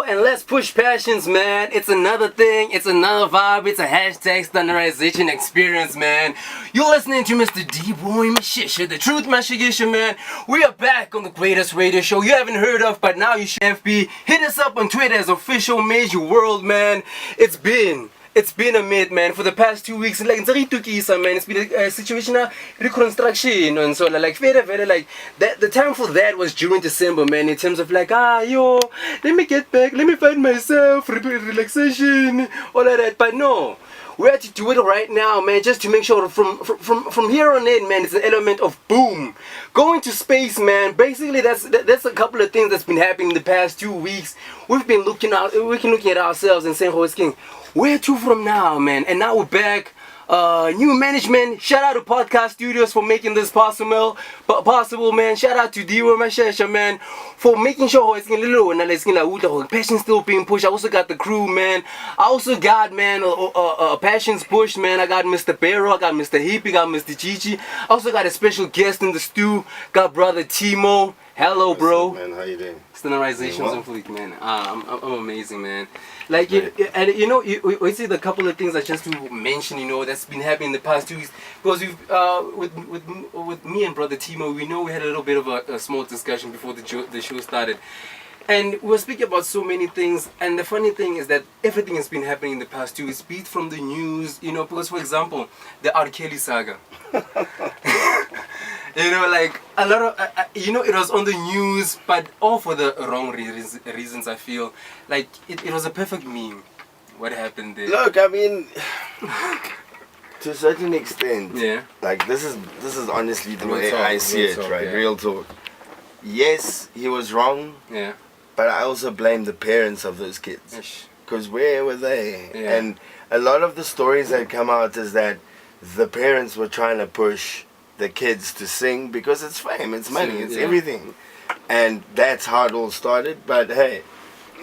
and let's push passions, man. It's another thing, it's another vibe, it's a hashtag standardization experience, man. You're listening to Mr. D-Boy Mashisha, the truth Mashisha, man. We are back on the greatest radio show you haven't heard of, but now you should. FB, hit us up on Twitter as official Major World, man. It's been a minute, man. For the past 2 weeks, like man, it's been a situation of reconstruction and so like very like that. The time for that was during December, man. In terms of like let me get back, let me find myself, relaxation, all of that. But no, we have to do it right now, man. Just to make sure from here on in, man, it's an element of boom, going to space, man. Basically, that's a couple of things that's been happening in the past 2 weeks. We've been looking at ourselves and saying, "Oh, it's king. Where to from now, man?" And now we're back. New management. Shout out to Podcast Studios for making this possible, man. Shout out to D-Boy Mashisha, man, for making sure it's passion still being pushed. I also got the crew, man. I also got, man, passions pushed, man. I got Mr. Barrow, I got Mr. Hippie, got Mr. Chichi. I also got a special guest in the stew. Got brother TMO. Hello, bro. What's up, man? How you doing? Standardizations on fleek, man. I'm amazing, man. Like, we see the couple of things I just to mention, that's been happening in the past 2 weeks. Because we've, with me and brother Timo, we had a little bit of a small discussion before the show started. And we were speaking about so many things, and the funny thing is that everything has been happening in the past 2 weeks, be it from the news, because for example, the R. Kelly saga. Like a lot of, it was on the news, but all for the wrong reasons, I feel. Like, it was a perfect meme, what happened there. Look, I mean, to a certain extent, yeah. Like, this is honestly the way I see it, right? Yeah. Real talk. Yes, he was wrong, yeah, but I also blame the parents of those kids. Because where were they? Yeah. And a lot of the stories that come out is that the parents were trying to push the kids to sing because it's fame, it's money, it's everything, and that's how it all started. But hey,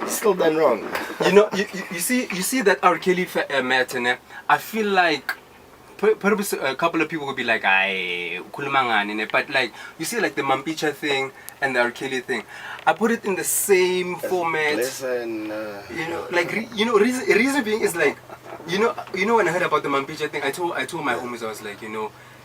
he's still done wrong. You see that R. Kelly matter. I feel like perhaps a couple of people would be like, "I kulumangani," but like you see, like the Mampicha thing and the R. Kelly thing, I put it in the same format. Listen, reason being is like, when I heard about the Mampicha thing, I told my homies, I was like,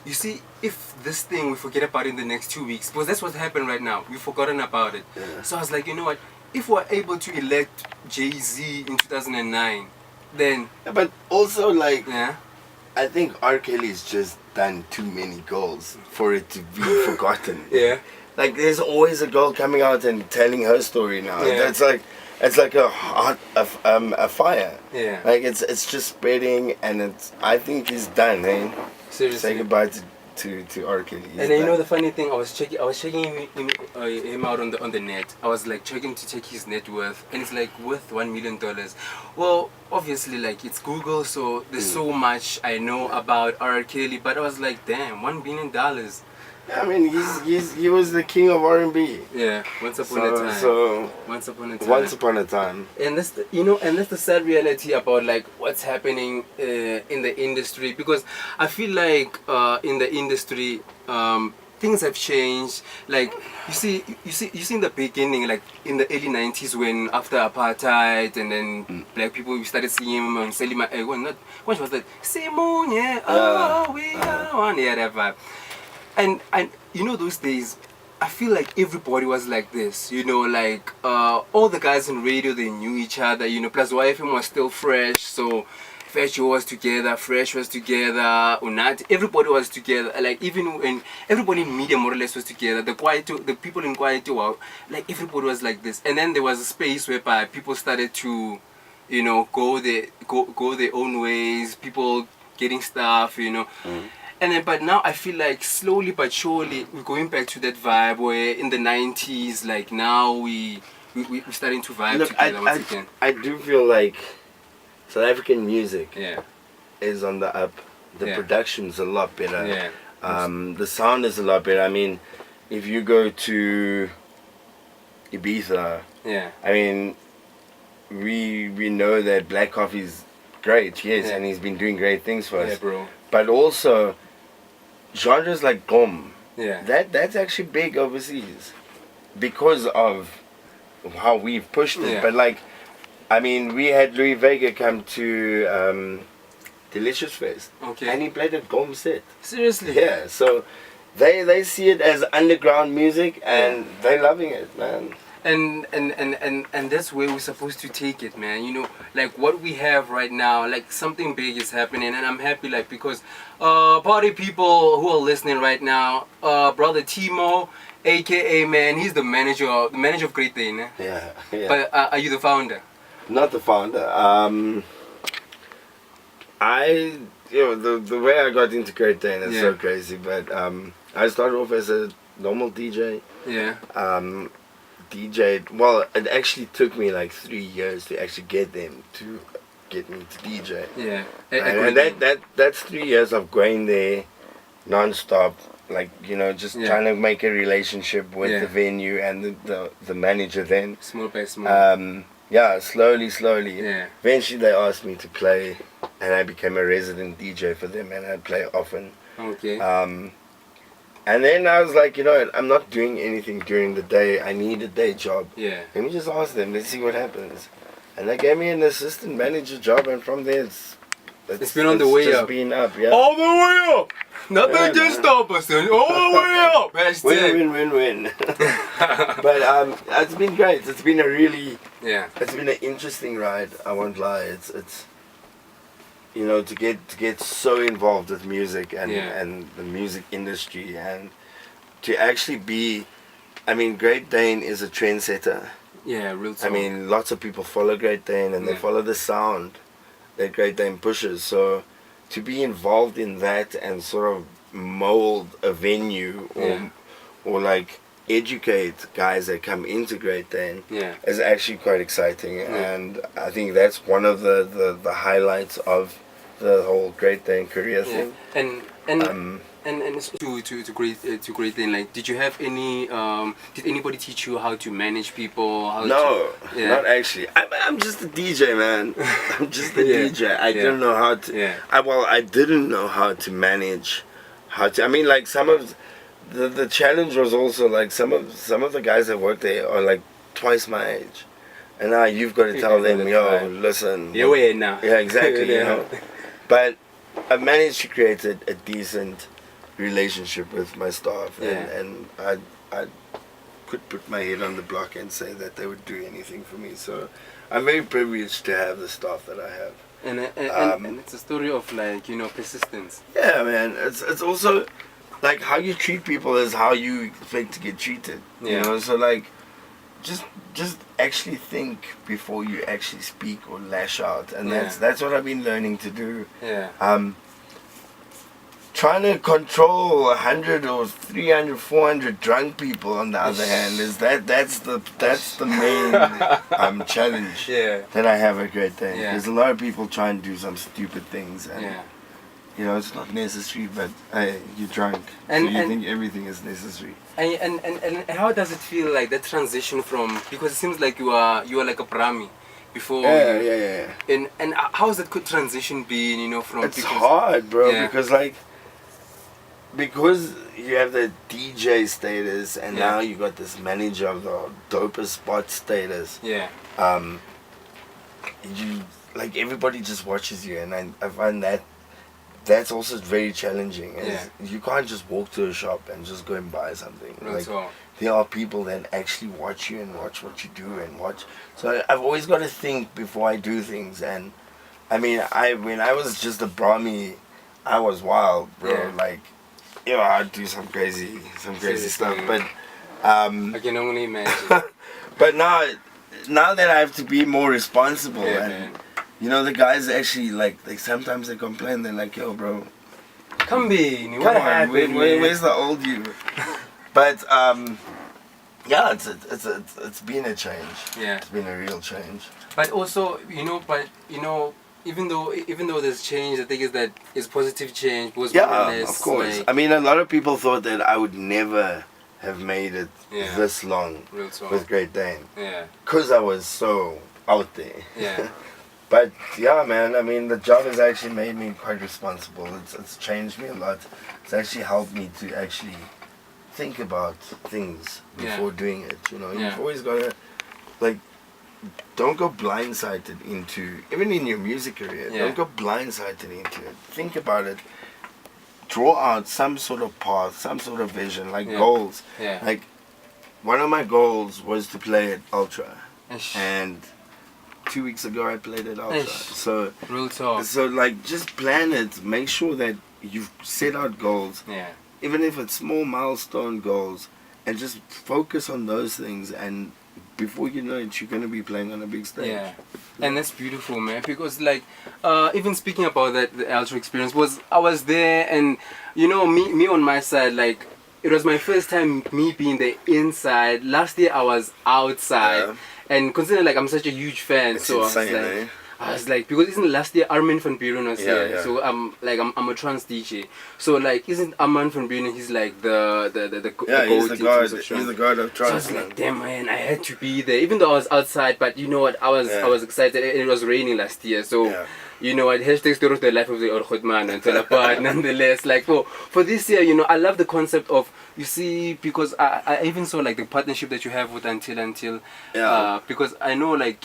you see, if this thing we forget about it in the next 2 weeks, because that's what's happened right now, we've forgotten about it. Yeah. So I was like, you know what, if we're able to elect Jay-Z in 2009, then... Yeah, but also, like, yeah, I think R. Kelly's just done too many girls for it to be forgotten. Yeah. Like, there's always a girl coming out and telling her story now. Yeah. It's like a fire. Yeah. Like, it's just spreading, and I think he's done, eh? Seriously. Say goodbye to R. Kelly. And then, the funny thing, I was checking him out on the net. I was like checking to check his net worth, and it's like worth $1 million. Well, obviously, like it's Google, so there's so much I know about R. Kelly. But I was like, damn, $1 billion. I mean, he was the king of R&B. Yeah, once upon a time. Once upon a time. And that's the sad reality about like what's happening in the industry, because I feel like in the industry things have changed. Like you see in the beginning, like in the early 90s, when after apartheid and then black people, we started seeing him on Selima. What was that? Simone, yeah, oh we are one, yeah, that vibe. And those days, I feel like everybody was like this, like all the guys on radio, they knew each other, plus YFM was still fresh, so Fresh was together, Fresh was together, Unat, everybody was together, like even when everybody in media more or less was together, the people in Quiet were, like everybody was like this. And then there was a space whereby people started to, go their own ways, people getting stuff, And then, but now I feel like slowly but surely we're going back to that vibe where in the 90s, like now we're starting to vibe together once again. I do feel like South African music yeah, is on the up. The production's a lot better. Yeah. The sound is a lot better. I mean, if you go to Ibiza, yeah, I mean, we know that Black Coffee's great, yes, and he's been doing great things for us. Yeah, bro. But also genres like Gom, yeah, that's actually big overseas because of how we've pushed it. Yeah. But like I mean, we had Louis Vega come to Delicious Fest, Okay. and he played a Gom set. Seriously. Yeah, so they see it as underground music, and they're loving it, man. And that's where we're supposed to take it, man. You know, like what we have right now, like something big is happening, and I'm happy, like, because party people who are listening right now, brother TMO, aka, man, he's the manager of Great Dane. Eh? Yeah, yeah. But are you the founder? Not the founder. The way I got into Great Dane is so crazy, but I started off as a normal DJ. Yeah. DJ'd. Well, it actually took me like 3 years to actually get them to get me to DJ. Yeah. And that's 3 years of going there non-stop, like, you know, just trying to make a relationship with the venue and the manager then. Small by small. Yeah, slowly. Yeah. Eventually they asked me to play, and I became a resident DJ for them, and I'd play often. Okay. And then I was like, you know, I'm not doing anything during the day. I need a day job. Yeah. Let me just ask them. Let's see what happens. And they gave me an assistant manager job, and from there it's been on the way just up. Been up, yeah. All the way up. Nothing can stop us. All the way up. Win. But it's been great. It's been it's been an interesting ride. I won't lie. It's you know, to get so involved with music and the music industry, and to actually be, I mean, Great Dane is a trendsetter. Yeah, real talk. I mean, lots of people follow Great Dane, and they follow the sound that Great Dane pushes. So to be involved in that and sort of mold a venue or like educate guys that come into Great Dane is actually quite exciting. And I think that's one of the highlights of the whole Great Dane career thing. And to Great Dane, like, did you have any did anybody teach you how to manage people? No, not actually. I'm just a DJ, man. I'm just a DJ. I don't know how to. I didn't know how to manage. I mean, like, some of the challenge was also like some of the guys that work there are like twice my age, and now you've got to tell them, yo, listen. You're way now. Yeah, exactly. You know, but I managed to create a decent relationship with my staff, and I could put my head on the block and say that they would do anything for me. So I'm very privileged to have the staff that I have. And it's a story of, like, you know, persistence. Yeah, man. It's also like how you treat people is how you expect to get treated. You know, so like just actually think before you actually speak or lash out, and that's what I've been learning to do. Trying to control 100 or 300, 400 drunk people, on the other hand, is that's the main challenge that I have at Great Dane. Because a lot of people try and do some stupid things, and you know, it's not necessary, but you're drunk, and so you think everything is necessary. And how does it feel, like, that transition from, because it seems like you are like a Brahmi before. Yeah. And how's that good transition been, you know, from? It's hard, bro, because you have the DJ status, and now you got this manager of the dopest spot status. You, like, everybody just watches you, and I find that's also very challenging. You can't just walk to a shop and just go and buy something. There are people that actually watch you and watch what you do and watch. So I've always got to think before I do things. And I mean, when I was just a Brahmi, I was wild, bro. Like, you know, I'd do some crazy stuff. But I can only imagine. but now that I have to be more responsible, and you know, the guys actually, like sometimes they complain. They're like, "Yo, bro, come on, where's the old you?" But yeah, it's been a change. It's been a real change. But also, you know, even though there's change, the thing is that it's positive change. Was more or less, of course. like, I mean, a lot of people thought that I would never have made it this long with Great Dane. Because I was so out there. But yeah, man, I mean, the job has actually made me quite responsible. It's changed me a lot. It's actually helped me to actually think about things before doing it. You know, you've always got to, like, don't go blindsided into, even in your music career, Yeah. don't go blindsided into it. Think about it. Draw out some sort of path, some sort of vision, like Yeah. goals. Yeah. Like, one of my goals was to play at Ultra. Ish. And 2 weeks ago I played at Ultra. Ish. So, Real talk. like, just plan it. Make sure that you've set out goals. Yeah. Even if it's small milestone goals, and just focus on those things, and before you know it, you're going to be playing on a big stage. Yeah, and that's beautiful, man. Because like, even speaking about that, the Ultra experience I was there, and you know, me on my side, like, it was my first time me being the inside. Last year I was outside, Yeah. and considering like I'm such a huge fan, It's so insane, I was like, because isn't last year Armin van Buren was here, Yeah. so I'm a trance DJ, so like, isn't Armin van Buren, he's like the Yeah, he's the in god. terms of He's trance. the god of So I trance. was like, damn man, I had to be there, even though I was outside. But you know what, I was excited, and it was raining last year, so Yeah. you know what, hashtag story of the life of the Orchid man until apart. Nonetheless, like for this year, you know, I love the concept of, you see, because I even saw like the partnership that you have with Until Yeah. because I know like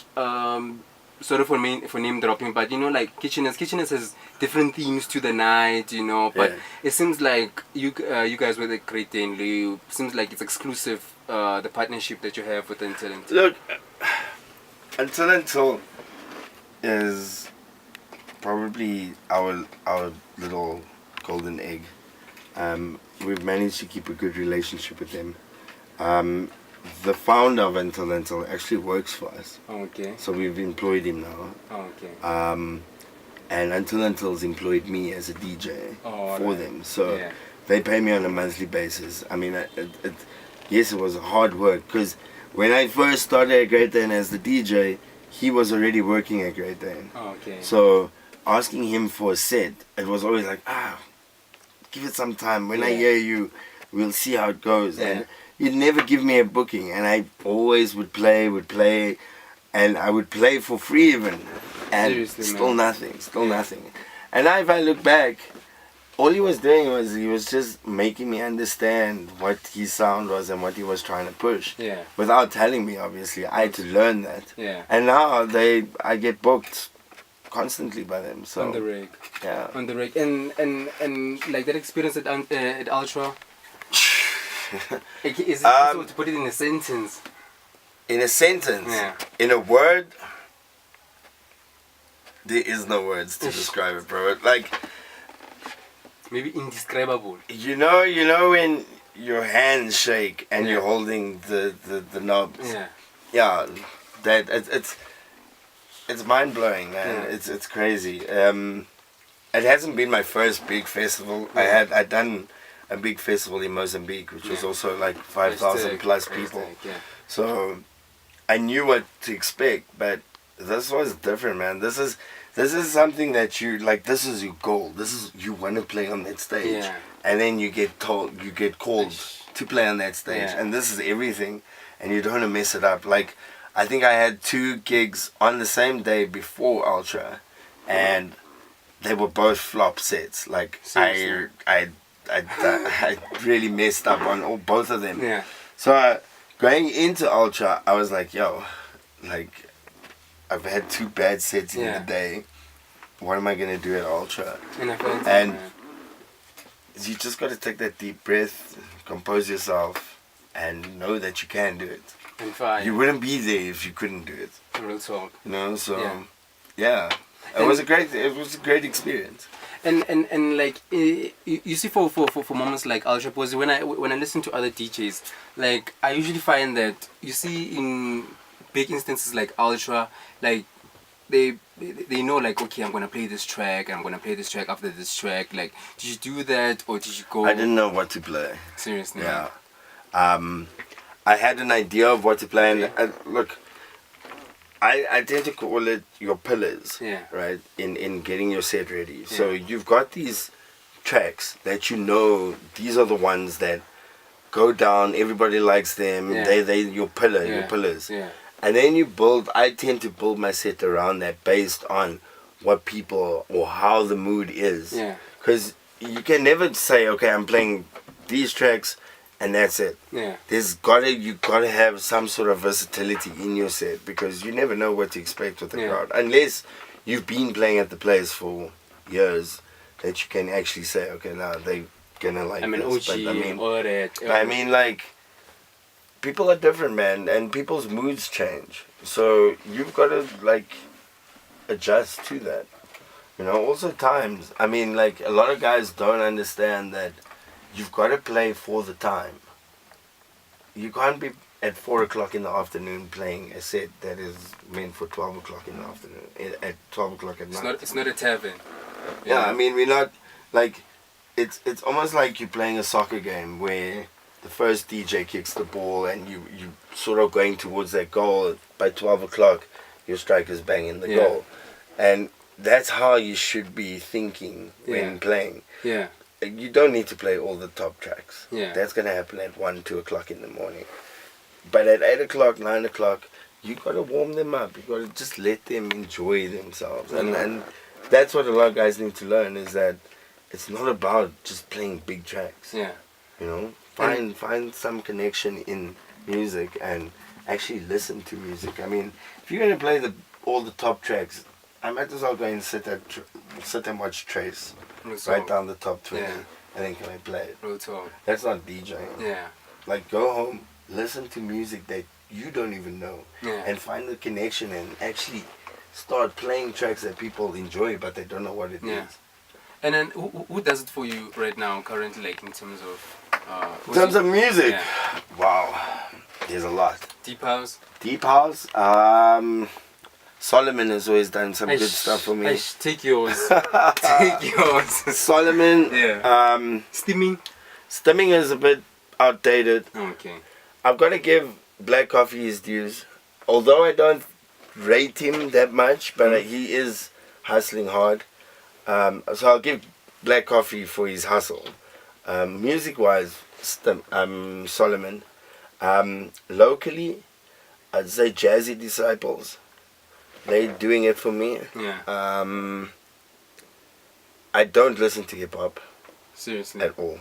sorry for name dropping, but you know, like Kitcheners has different themes to the night, you know, but Yeah. it seems like you guys with the Great Dane Lou, seems like it's exclusive, the partnership that you have with Until. Look, Until is probably our little golden egg. We've managed to keep a good relationship with them. The founder of Until actually works for us, Okay. so we've employed him now. Okay. And Until's employed me as a DJ Oh, for right. them, so Yeah. they pay me on a monthly basis. I mean, yes, it was hard work, because when I first started at Great Dane as the DJ, he was already working at Great Dane. Okay. So asking him for a set, it was always like, give it some time. When I Yeah. hear you, we'll see how it goes. Yeah. And you'd never give me a booking, and I always would play, and I would play for free even, and Seriously, still man. nothing. And now if I look back, all he was doing was he was just making me understand what his sound was and what he was trying to push. Yeah. Without telling me, obviously, I had to learn that. Yeah. And now I get booked constantly by them. So On the rig. yeah. On the rig. And like that experience at Ultra. Like, is it possible to put it in a sentence? In a sentence, Yeah. in a word, there is no words to describe it, bro. Like, Maybe indescribable. you know when your hands shake and Yeah. you're holding the knobs. Yeah. Yeah, that it's mind blowing, man. Yeah. It's crazy. It hasn't been my first big festival. I'd done a big festival in Mozambique, which was Yeah. also like 5,000 plus people. Yeah. So I knew what to expect, but this was different, man. This is something that you like. This is your goal. This is, you want to play on that stage, Yeah. and then you get called to play on that stage, Yeah. and this is everything, and you don't want to mess it up. Like, I think I had 2 gigs on the same day before Ultra, and they were both flop sets. Like, Seriously? I really messed up on both of them. Yeah. So going into Ultra, I was like, yo, like, I've had 2 bad sets in Yeah. the day. What am I gonna do at Ultra? And I felt And- it, man. You just gotta take that deep breath, compose yourself, and know that you can do it. And fire. You wouldn't be there if you couldn't do it. Real talk. You know, so Yeah. yeah. It And- was a great experience. And like, you see, for moments like Ultra, because when I listen to other DJs, like, I usually find that, you see, in big instances like Ultra, like, they know, like, okay, I'm gonna play this track, and I'm gonna play this track after this track. Like, did you do that, or did you go? I didn't know what to play. Seriously. Yeah. I had an idea of what to play, and Yeah. look, I tend to call it your pillars, Yeah. right? In getting your set ready. So you've got these tracks that you know, these are the ones that go down. Everybody likes them. Yeah. They your pillar, your Yeah. pillars. Yeah. And then you build. I tend to build my set around that based on what people or how the mood is. Yeah. Because you can never say, okay, I'm playing these tracks and that's it. Yeah. You gotta have some sort of versatility in your set, because you never know what to expect with the Yeah. crowd, unless you've been playing at the place for years, that you can actually say, okay, now they gonna like I mean, this. OG and all that. I mean, like, people are different, man, and people's moods change. So you've got to, like, adjust to that. You know, also times. I mean, like, a lot of guys don't understand that you've got to play for the time. You can't be at 4 o'clock in the afternoon playing a set that is meant for 12 o'clock in the afternoon, at 12 o'clock at night. It's not a tavern. Yeah, I mean, we're not, like, it's almost like you're playing a soccer game where the first DJ kicks the ball and you sort of going towards that goal. By 12 o'clock, your striker's banging the goal. And that's how you should be thinking when playing. Yeah. You don't need to play all the top tracks. Yeah. That's going to happen at 1, 2 o'clock in the morning. But at 8 o'clock, 9 o'clock, you got to warm them up. You got to just let them enjoy themselves. And that's what a lot of guys need to learn, is that it's not about just playing big tracks. Yeah. You know, find some connection in music and actually listen to music. I mean, if you're going to play all the top tracks, I might as well go and sit and watch Trace. Write down the top 20 and then can I play it. Real talk. That's not DJing. Yeah. Like, go home, listen to music that you don't even know, Yeah. and find the connection and actually start playing tracks that people enjoy but they don't know what it is. And then who does it for you right now, currently, like in terms of of music? Yeah. Wow, there's a lot. Deep house. Deep house. Solomon has always done some good stuff for me. Take yours. Take yours. Solomon. Yeah. Steaming. Stimming is a bit outdated. Okay. I've got to give Black Coffee his dues. Although I don't rate him that much, but he is hustling hard. So I'll give Black Coffee for his hustle. Music-wise, Solomon. Locally, I'd say Jazzy Disciples. They're doing it for me. Yeah. I don't listen to hip-hop. Seriously. At all.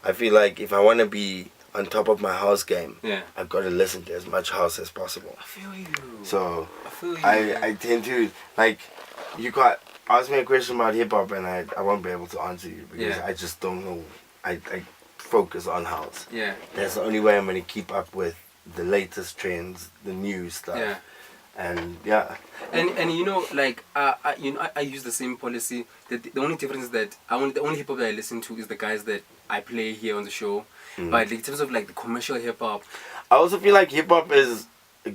I feel like if I want to be on top of my house game, yeah, I've got to listen to as much house as possible. I feel you. So I feel you. I tend to, like, you can't ask me a question about hip-hop and I won't be able to answer you because I just don't know. I focus on house. Yeah. That's the only way I'm going to keep up with the latest trends, the new stuff. Yeah. And and you know, like I use the same policy. That the only difference is that the only hip hop that I listen to is the guys that I play here on the show. But in terms of like the commercial hip hop, I also feel like hip hop has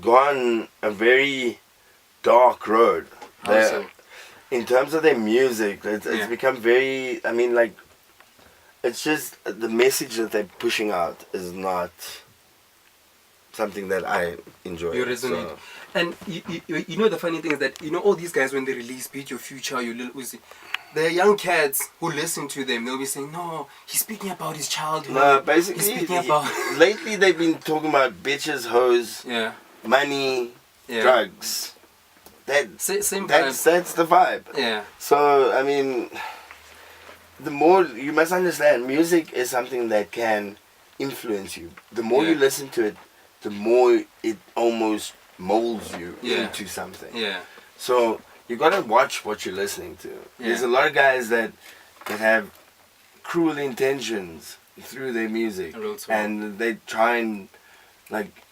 gone a very dark road. Also, in terms of their music, it's become very. I mean, like, it's just the message that they're pushing out is not something that I enjoy. You resonate. So. And you know the funny thing is that, you know, all these guys when they release Beat Your Future, Your Lil Uzi, the young cats who listen to them, they'll be saying, no, he's speaking about his childhood. No, basically, he's speaking about lately they've been talking about bitches, hoes, money, drugs. That's the vibe. Yeah. So, I mean, the more, you must understand, music is something that can influence you. The more you listen to it, the more it almost molds you into something. Yeah. So you gotta watch what you're listening to. There's a lot of guys that have cruel intentions through their music, and they try and like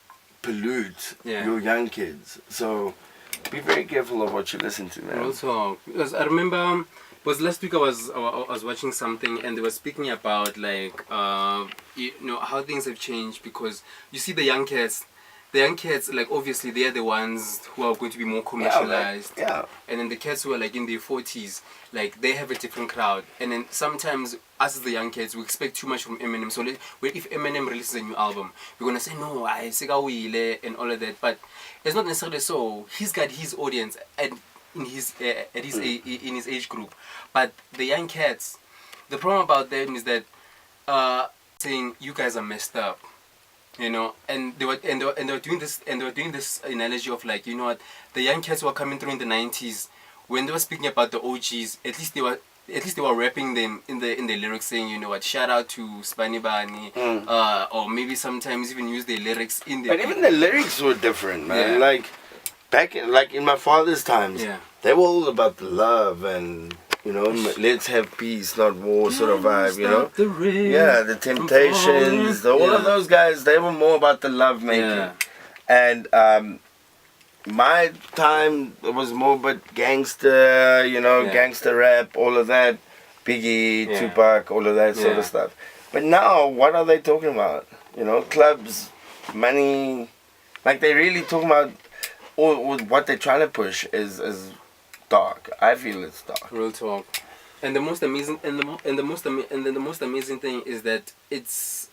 pollute your young kids. So be very careful of what you listen to, man. Also, because I remember, was last week I was watching something and they were speaking about like you know how things have changed, because you see the young cats, like obviously they are the ones who are going to be more commercialized. And then the cats who are like in their 40s, like they have a different crowd. And then sometimes us as the young kids, we expect too much from Eminem. So if Eminem releases a new album, we're gonna say no, I Sigawile and all of that. But it's not necessarily so. He's got his audience and in his in his age group. But the young cats, the problem about them is that saying you guys are messed up. You know, and they were doing this analogy of like, you know what, the young cats who were coming through in the 90s, when they were speaking about the OGs, at least they were at least they were rapping them in the lyrics, saying, you know what, shout out to Spani Bani, or maybe sometimes even use the lyrics in the. But even the lyrics were different, man. Yeah. Like back in my father's times, Yeah. they were all about the love and, you know, let's have peace, not war, sort of vibe, you know. The rain Yeah, the Temptations, all of those guys, they were more about the love making. Yeah. And my time was more about gangster, you know, gangster rap, all of that, Biggie, Tupac, all of that sort of stuff. But now, what are they talking about? You know, clubs, money, like they really talking about, or what they're trying to push is dark. I feel it's dark. Real talk. And the most amazing the most amazing thing is that it's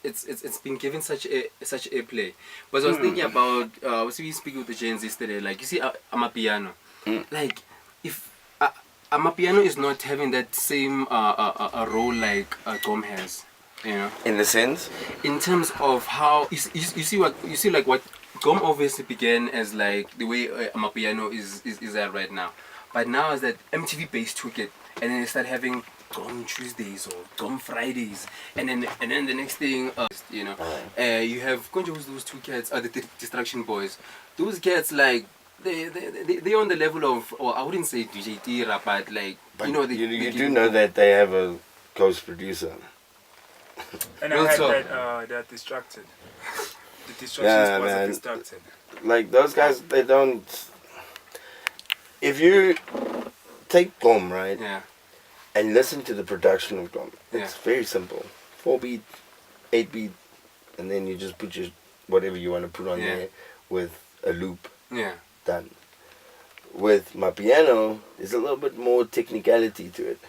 been given such airplay. But I was thinking about I was speaking with the James yesterday. Like, you see, Amapiano. Like, if Amapiano is not having that same a role like Gom has, you know. In the sense, in terms of how you see like what Gom obviously began as like the way Amapiano is at right now. But now is that MTV Base took it and then they start having Gom Tuesdays or Gom Fridays, and then the next thing, you know, you have those two cats, the Distraction Boys. Those cats, like they're on the level of, or I wouldn't say DJ Tira, but like, you know, you do know that they have a ghost producer. And I heard they're distracted. The distractions was distracted. Like those guys, they don't. If you take Gom, right? Yeah. And listen to the production of Gom, it's very simple. 4-beat, 8-beat, and then you just put your whatever you want to put on there with a loop. Yeah. Done. With my piano, there's a little bit more technicality to it.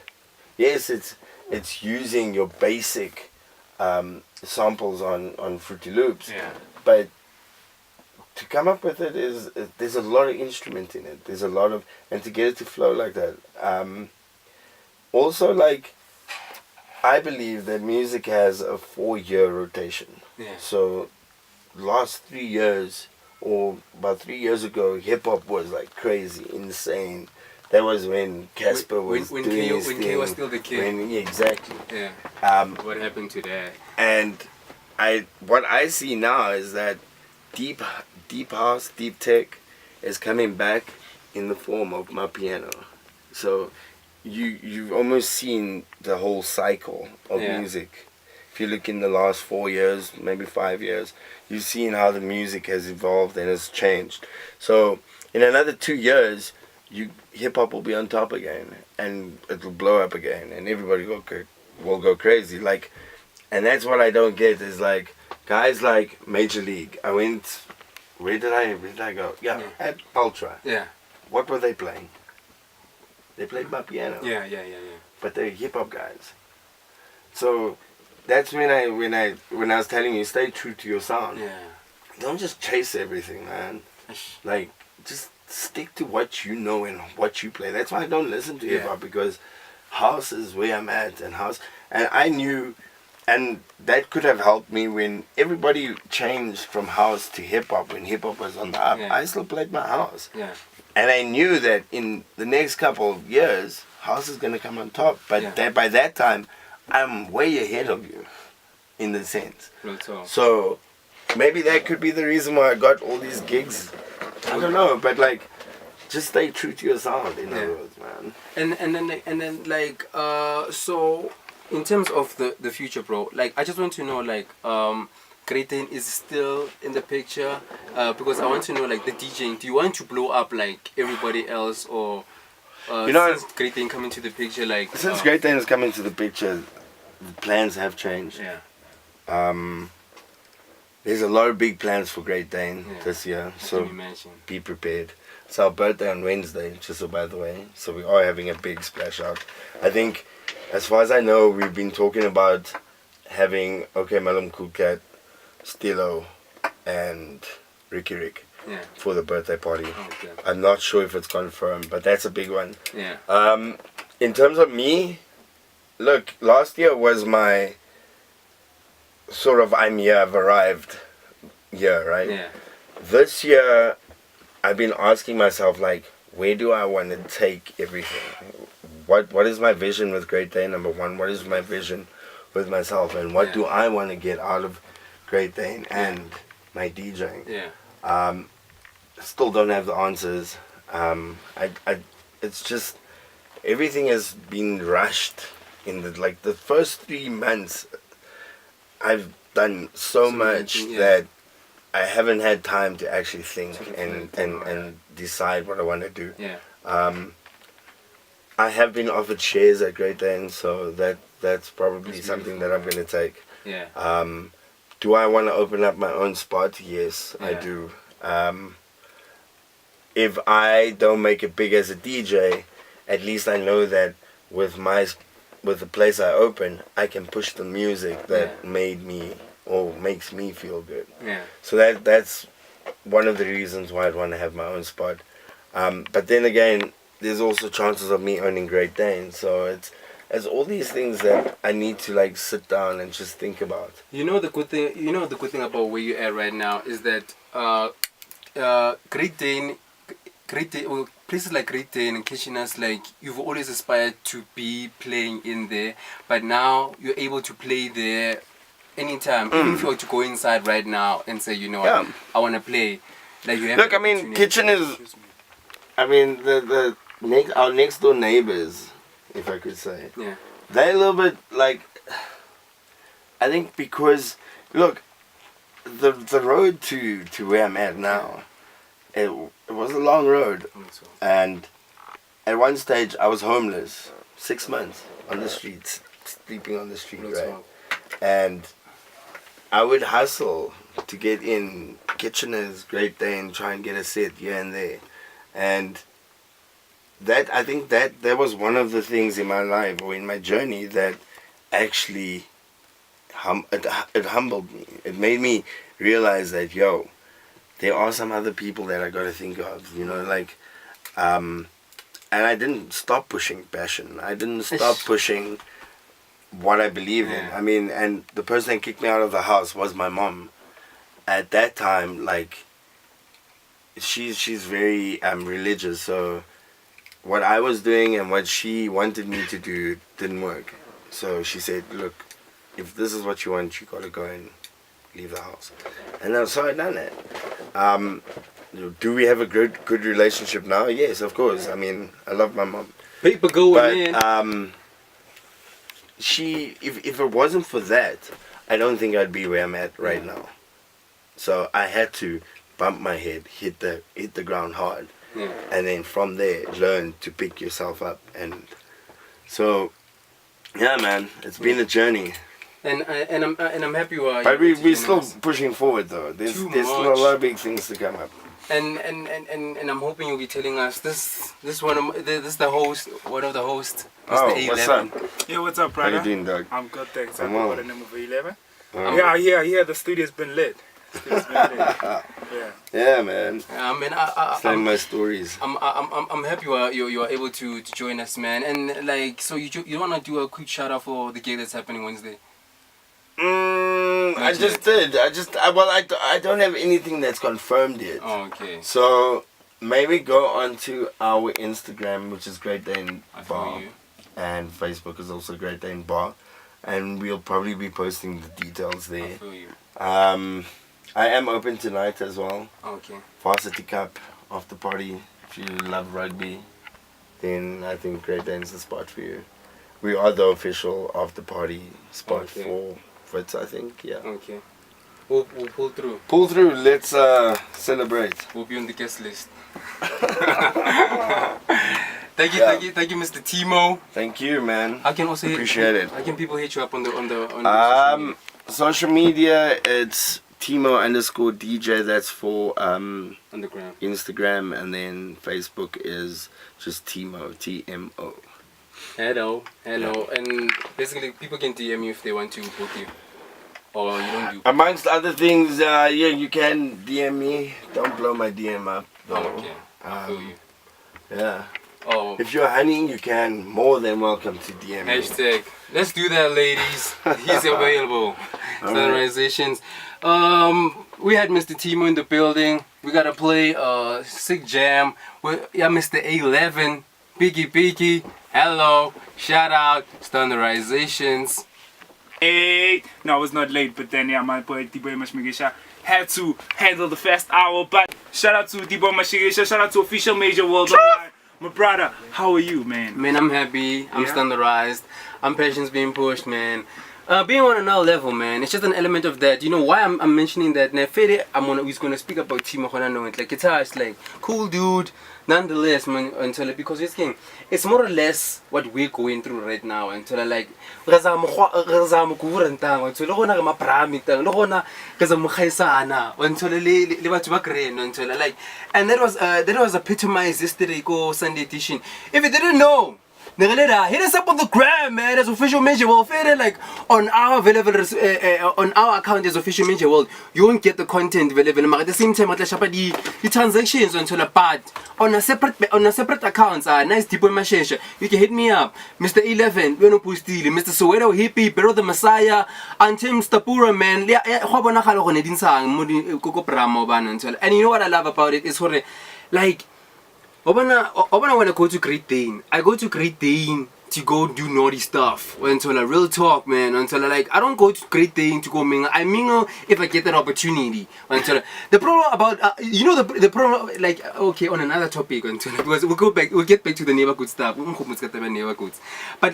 Yes, it's using your basic samples on Fruity Loops, but to come up with it there's a lot of instrument in it. There's a lot of, and to get it to flow like that. Also, like, I believe that music has a 4-year rotation. Yeah. So, last 3 years, or about 3 years ago, hip hop was like crazy, insane. That was when Casper was doing his thing. When K was still the king. Exactly. Yeah. What happened to that? And what I see now is that deep house, deep tech is coming back in the form of my piano. So you've almost seen the whole cycle of music. If you look in the last 4 years, maybe 5 years, you've seen how the music has evolved and has changed. So in another 2 years, hip hop will be on top again, and it will blow up again, and everybody will go crazy. Like, and that's what I don't get is like guys like Major League. I went. Where did I go? Yeah, at Ultra. Yeah. What were they playing? They played my piano. Yeah. But they're hip hop guys. So that's when I was telling you, stay true to your sound. Yeah. Don't just chase everything, man. Like, just stick to what you know and what you play. That's why I don't listen to hip hop, because house is where I'm at, and I knew. And that could have helped me when everybody changed from house to hip-hop, when hip-hop was on the up. I still played my house. Yeah. And I knew that in the next couple of years, house is going to come on top. But by that time, I'm way ahead of you, in the sense. So maybe that could be the reason why I got all these gigs. I don't know, but like, just stay true to your sound, in other words, man. And then like so, in terms of the future, bro, like, I just want to know, like, Great Dane is still in the picture, because I want to know, like, the DJing. Do you want to blow up like everybody else, or you know, since Great Dane come into the picture, like, since Great Dane has come into the picture, the plans have changed. There's a lot of big plans for Great Dane this year, so be prepared. It's our birthday on Wednesday, just so by the way, so we are having a big splash out. I think, as far as I know, we've been talking about having Malum Cool Cat, Stilo, and Ricky Rick for the birthday party. I'm not sure if it's confirmed, but that's a big one. In terms of me, look, last year was my sort of I've arrived year, right? This year, I've been asking myself, like, where do I want to take everything? what is my vision with Great Dane? Number one, what is my vision with myself, and what do I want to get out of Great Dane and my DJing? Yeah. Still don't have the answers. It's just everything has been rushed in the first 3 months. I've done so much that I haven't had time to actually think and decide what I want to do. Yeah. I have been offered shares at Great Dane, so that's probably something that I'm going to take. Yeah. Do I want to open up my own spot? Yes, I do. If I don't make it big as a DJ, at least I know that with the place I open, I can push the music that made me or makes me feel good. Yeah. So that's one of the reasons why I'd want to have my own spot. But then again, there's also chances of me owning Great Dane. So it's all these things that I need to sit down and just think about. You know the good thing about where you're at right now is that Great Dane, well, places like Great Dane and Kitchener's, you've always aspired to be playing in there, but now you're able to play there anytime. Even if you were to go inside right now and say, you know what, I want to play. You have Look, I mean, Kitchener's, our next door neighbors, if I could say, they're a little bit I think because, look, the road to where I'm at now, it was a long road, and at one stage I was homeless, 6 months on the streets, sleeping on the street, right? And I would hustle to get in Kitchener's, Great Dane, try and get a set here and there, and I think that was one of the things in my life or in my journey that actually it humbled me. It made me realize that there are some other people that I got to think of, and I didn't stop pushing passion. I didn't stop pushing what I believe in. I mean, and the person that kicked me out of the house was my mom. At that time, she's very religious, so what I was doing and what she wanted me to do didn't work. So she said, look, if this is what you want, you got to go and leave the house. And so I done it. Do we have a good relationship now? Yes, of course. I mean, I love my mom. Paper going in. If it wasn't for that, I don't think I'd be where I'm at right now. So I had to bump my head, hit the ground hard. And then from there learn to pick yourself up, and so man, it's been a journey, and I'm happy you are. But we're still pushing forward though. There's still a lot of big things to come up, and I'm hoping you'll be telling us this is the host, one of the hosts, Mr. A11. What's up? Yeah, what's up, brother? How you doing, Doug? I'm good, thanks. I go by the number 11. Yeah, the studio's been lit. Yeah, man. I'm my stories. I'm happy you are able to join us, man. And so you want to do a quick shout out for the gig that's happening Wednesday? I just did. I don't have anything that's confirmed yet. Oh, okay. So maybe go onto our Instagram, which is Great Dane Bar, and Facebook is also Great Dane Bar, and we'll probably be posting the details there. I feel you. I am open tonight as well. Okay. Varsity Cup after party. If you love rugby, then I think Great Dane's the spot for you. We are the official after party spot for Fritz, I think. Yeah. Okay. We'll pull through. Pull through. Let's celebrate. We'll be on the guest list. Thank you, Mr. TMO. Thank you, man. I can also appreciate it. How can people hit you up on the social media? It's TMO_DJ. That's for Instagram, and then Facebook is just TMO, TMO. Hello, and basically people can DM you if they want to book you, or you don't do. Amongst other things, you can DM me. Don't blow my DM up, though. Okay, I feel you. Yeah. Oh. If you're hunting, you can. More than welcome to DM me. Hashtag. Let's do that, ladies. He's available. Standardizations. We had Mr. Timo in the building. We gotta play sick jam with Mr. A11. Peaky, hello, shout out, standardizations. Hey, no, I was not late, but then yeah, my boy D-Boy Mashmigisha had to handle the first hour. But shout out to D-Boy Mashmigisha, shout out to Official Major World Online. My brother, how are you, man? Man, I'm happy. I'm standardized. I'm patience being pushed, man. Being on another level, man. It's just an element of that. You know why I'm mentioning that? He's gonna speak about TMO. Like it's like cool dude. Nonetheless, man, until because it's more or less what we're going through right now. Until like and that was epitomized yesterday go Sunday edition. If you didn't know, hit us up on the gram, man. As Official Major World, like on our available on our account as Official Major World, you won't get the content available. At the same time, the transactions until a part on a separate accounts. Nice deep in my share. You can hit me up, Mr. 11, Mr. Soweto Hippie, Pero the Messiah, and Tim Stapura, man. And you know what I love about it is for like. Obana when I go to Great Dane, I go to Great Dane to go do naughty stuff. Until a real talk, man. Until like I don't go to Great Dane to go mingle. I mingle if I get that opportunity. Until the problem about the problem like okay on another topic until because we'll get back to the neighborhood stuff. But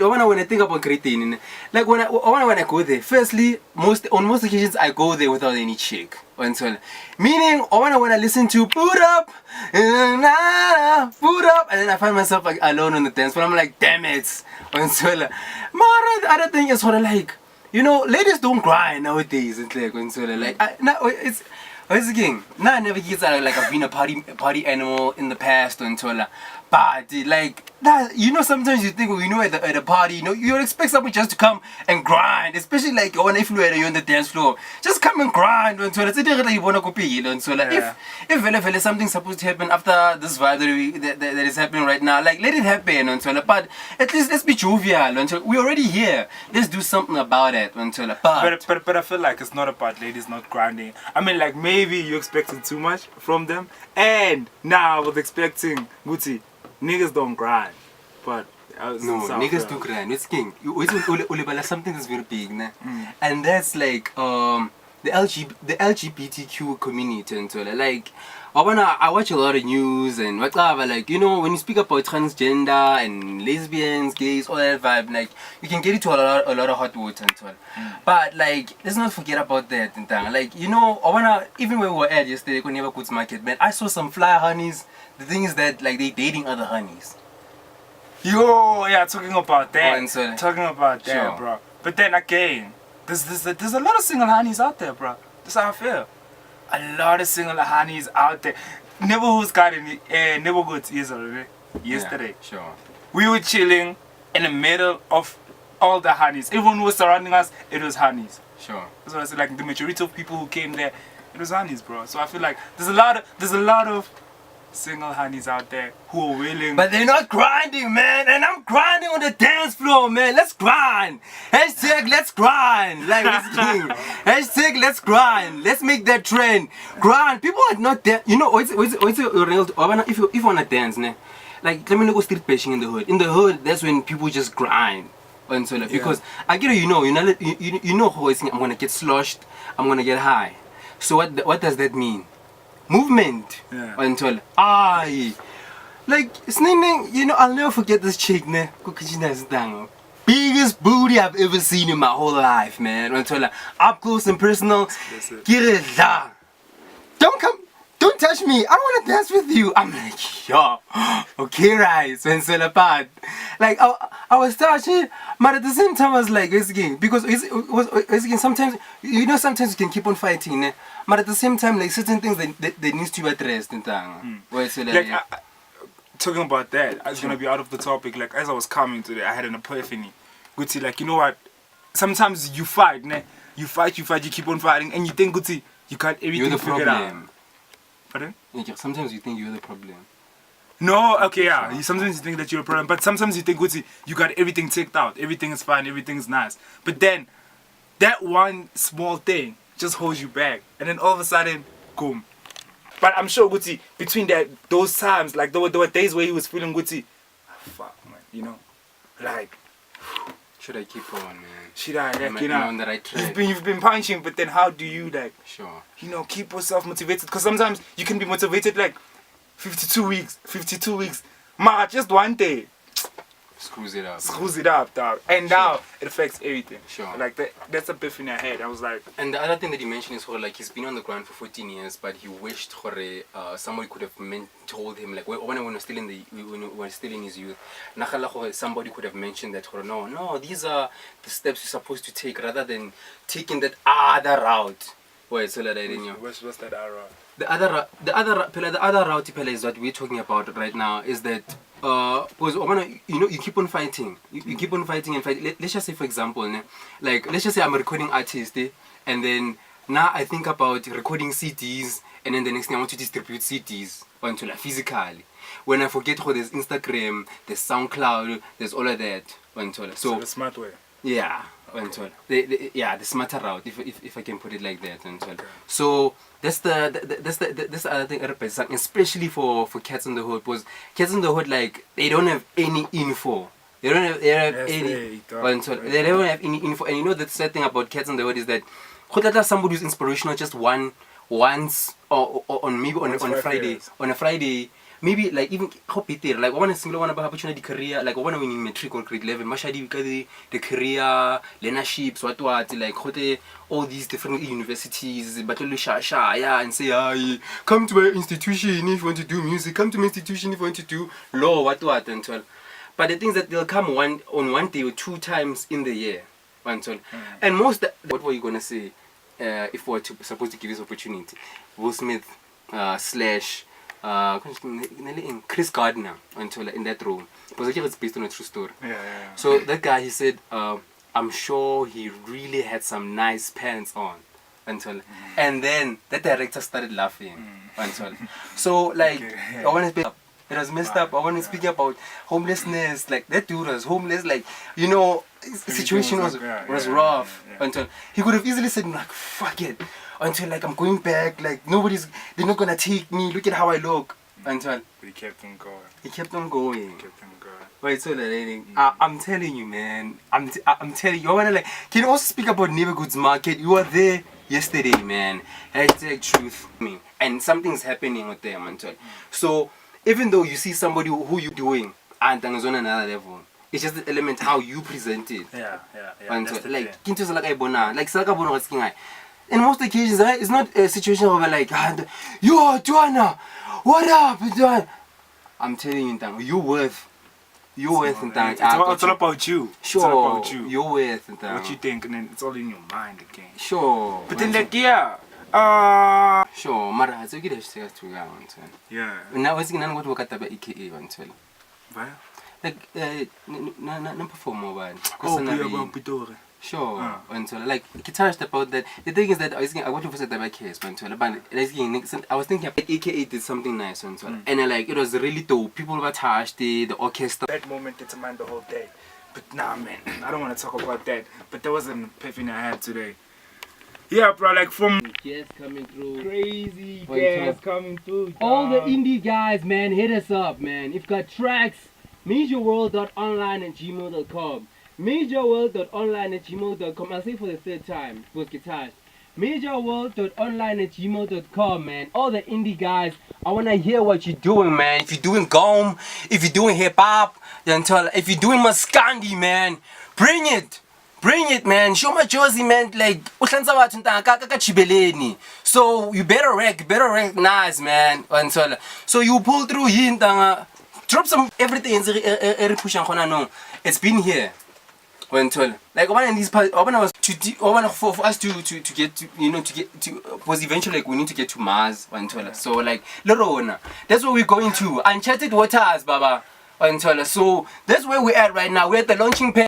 when I think about Great Dane, like when I go there, firstly on most occasions I go there without any chick. Until meaning when I listen to boot up, and then I find myself like alone on the dance floor. I'm like, damn it. Until the other thing is sort of like, ladies don't grind nowadays. It's like it's again. Nah, I never get like I've been a party animal in the past until but like that, sometimes you think at a party, you expect someone just to come and grind, especially like when if you're on the dance floor, just come and grind until it's if something's supposed to happen after this vibe that is happening right now, like let it happen until but at least let's be jovial until we're already here. Let's do something about it until but I feel like it's not about ladies not grinding. I mean like maybe you expected too much from them, and now I was expecting Gucci. Niggas don't grind, but no, niggas do grind. It's king. Something that's very big, nah? And that's like the LGBTQ community and so like I watch a lot of news and whatever. Like when you speak about transgender and lesbians, gays, all that vibe, like you can get into a lot of hot water and so. But like let's not forget about that and like even when we were at yesterday, when never goods market, man, I saw some fly honeys. The thing is that like they dating other honeys. Yo, yeah, talking about that. Sure. Bro. But then again, there's a lot of single honeys out there, bro. That's how I feel. A lot of single honeys out there. Neighborhood's got any neighborhoods yesterday. Yeah, sure. We were chilling in the middle of all the honeys. Everyone who was surrounding us, it was honeys. Sure. That's what I said. Like the majority of people who came there, it was honeys, bro. So I feel like there's a lot of single honeys out there who are willing, but they're not grinding, man. And I'm grinding on the dance floor, man. Let's grind. Hashtag let's grind. Like hashtag let's grind. Let's make that trend. Grind. People are not there. If you wanna dance, ne? Like let me go street bashing in the hood. In the hood, that's when people just grind. Because I get you know how it's I'm gonna get sloshed. I'm gonna get high. So what does that mean? Movement until like sninging, I'll never forget this chick, ne? Biggest booty I've ever seen in my whole life, man. Until up close and personal. Get it da. Don't touch me. I don't want to dance with you. I'm like, yo, okay, right. So it's all apart. Like I was touching, but at the same time I was like, because sometimes sometimes you can keep on fighting, ne? But at the same time, like certain things that needs to be addressed in time. Talking about that, I was gonna be out of the topic. Like as I was coming today, I had an epiphany. Gucci, like you know what? Sometimes you fight, ne? You fight, you keep on fighting, and you think, Gucci, you got everything figured out. Pardon? Sometimes you think you're the problem. No, okay, yeah. Sometimes you think that you're a problem, but sometimes you think, Gucci, you got everything checked out. Everything is fine, everything's nice. But then, that one small thing just holds you back. And then all of a sudden, boom. But I'm sure, Gucci, between those times, like there were days where he was feeling, Gucci, fuck, man. You know, like. Should I keep on, man? Should I, like, Am I- you am I know, on the right track? you've been punching, but then how do you, like, Sure. you know, keep yourself motivated? Because sometimes you can be motivated like 52 weeks. Ma, just one day Screws it up. screws it up, dog. And now it affects everything. Sure. Like that's a epiphany I had. I was like, And the other thing that you mentioned is like he's been on the ground for 14 years, but he wished somebody could have told him, like when we were still in when we were still in his youth, somebody could have mentioned that no, these are the steps you're supposed to take rather than taking that other route. Wait, so that I didn't know. what's that arrow? The other route is what we're talking about right now is that because you keep on fighting. You keep on fighting and fighting. Let's just say, for example, like let's just say I'm a recording artist, and then now I think about recording CDs, and then the next thing I want to distribute CDs onto like physically. When I forget how there's Instagram, there's SoundCloud, there's all of that. So the smart way. Yeah, the smarter route, if I can put it like that. So that's the other thing, especially for Cats in the Hood, because Cats in the Hood, like, they don't have any info. They don't have any. They don't have any info. And you know the sad thing about Cats in the Hood is that somebody who's inspirational just once or on maybe on a Friday. On a Friday. Maybe like even hope it like one single one about opportunity career like one winning matric or grade 11 mashadi the career leaderships what like all these different universities but and say come to my institution if you want to do music, come to my institution if you want to do law what and so. But the things that they'll come one day or 2 times in the year and most what were you gonna say if we were supposed to give this opportunity? Will Smith / Chris Gardner in that role, because it's based on a true story. So that guy, he said, I'm sure he really had some nice pants on and then that director started laughing so like I want to speak up. It was messed up. I want to speak about homelessness. Like that dude was homeless. Like his situation was rough. Until he could have easily said like fuck it. Until like I'm going back. Like they're not gonna take me. Look at how I look. Until he kept on going. He kept on going. Wait, Wait, so I'm telling you, man. I'm telling you. I wanna like. Can you also speak about neighborhoods market? You were there yesterday, man. #truth. And something's happening with them until. So. Even though you see somebody who you're doing and is on another level, it's just the element how you present it. Yeah. And so, like, in most occasions, it's not a situation where like, yo, Joanna, what up? I'm telling you, you're worth. It's all about you. Sure. It's all about you. You're worth. What you think, and then it's all in your mind again. Sure. But then like, yeah. Sure, mara it's okay to go on. Yeah. Now what's going to work at the EKA until like no perform over. Sure. Until like guitarist about that. The thing is that I want to visit the case until but I was thinking EKA did something nice until and like it was really dope. People were touched, the orchestra. That moment determined the whole day. But nah, man, I don't want to talk about that. But there was an epiphany I had today. Yeah, bro, like from Guests coming through. crazy guests coming through. All the indie guys, man, hit us up, man. If you've got tracks, majorworld.online@gmail.com. Majorworld.online@gmail.com. I'll say it for the 3rd time. Both guitars. Majorworld.online@gmail.com, man. All the indie guys, I wanna hear what you're doing, man. If you're doing gom, if you're doing hip hop, if you're doing maskandi, man, bring it. Bring it, man. Show my jersey, man. Like, so you better recognize, man. So you pull through here, drop some everything. It's been here. Like one of these parts, for us to get to because eventually like we need to get to Mars. So like Lorona, that's where we're going to. Uncharted waters, Baba. So that's where we're at right now. We're at the launching pad.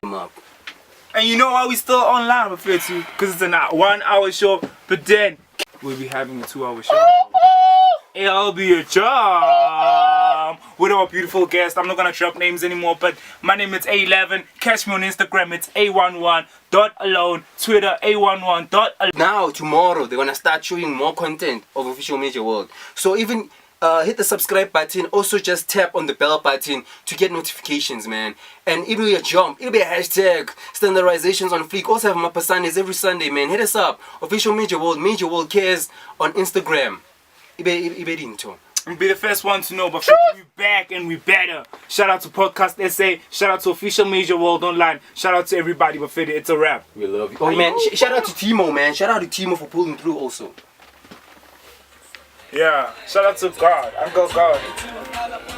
And you know why we still online with it too? Because it's a 1 hour show, but then we'll be having a 2 hour show. It'll be a charm with our beautiful guest. I'm not gonna drop names anymore, but my name is A11. Catch me on Instagram, it's A11.alone. Twitter, A11.alone. Now tomorrow they're gonna start showing more content of Official Major World. So even hit the subscribe button. Also, just tap on the bell button to get notifications, man. And it'll be a jump. It'll be a hashtag standardizations on fleek. Also have my Pasanis every Sunday, man. Hit us up. Official Major World Cares on Instagram. Ibe into. We'll be the first one to know, but we back and we better. Shout out to Podcast SA. Shout out to Official Major World Online. Shout out to everybody, but Fede, it's a wrap. We love you. Oh man, shout out to TMO, man. Shout out to TMO for pulling through also. Yeah, shout out to God. Uncle God.